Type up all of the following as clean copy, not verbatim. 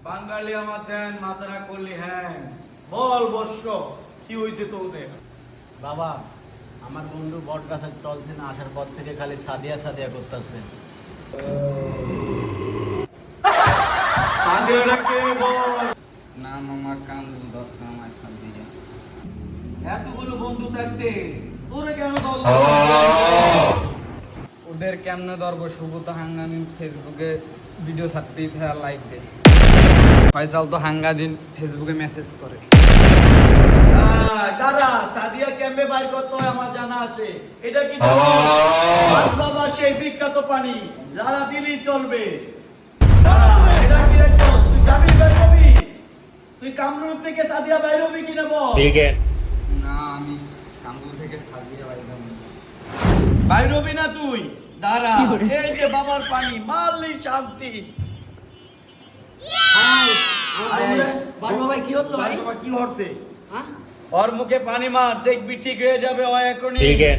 বাঙালি আমার দেন মাতারা করলি হ্যাঁ বল বর্ষ কি হয়েছে তোদের? বাবা, আমার বন্ধু বট গাছের তল থেকে আসার পর থেকে খালি সাদিয়া সাদিয়া করতেছে। না মামা কামরুল দর্শন আমার সাদিয়া। এতগুলো বন্ধু থাকতে তোরে কেন দল? ওদের কেমনে ধরব? সুব্রত হাঙ্গামি ফেসবুকে ভিডিও ছাড়তেই থাকে, লাইক দেয়। ফয়সাল তো হাঙ্গা দিন ফেসবুকে মেসেজ করে। দাঁড়া, সাদিয়া ক্যাম্পে বাইর করতে হয় আমার জানা আছে। এটা কি বাবা সেই বিখ্যাত পানি যারা দিলি চলবে। দাঁড়া, এটা কি দেখছস? তুই যাবি বাইর হবি? তুই কামরুল থেকে সাদিয়া বাইর হবি কিনা বল? ঠিক আছে না, আমি কামরুল থেকে সাদিয়া বাইর হব। বাইর হবি না তুই? দাঁড়া, এই যে বাবার পানি মারলি শান্তি। ভাই কি হলো ভাই? কি হচ্ছে? হ্যাঁ? ওর মুখে পানি মার, দেখবি ঠিক হয়ে যাবে ও এখনই। ঠিক আছে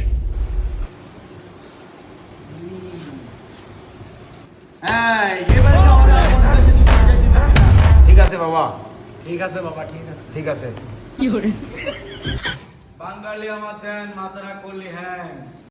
হ্যাঁ, এবার ওরা আমার কাছে নিয়ে যেতে পারবে না। ঠিক আছে বাবা, ঠিক আছে বাবা, ঠিক আছে। ঠিক আছে। বাঙালি আমার দেন মাতারা করলি হ্যাঁ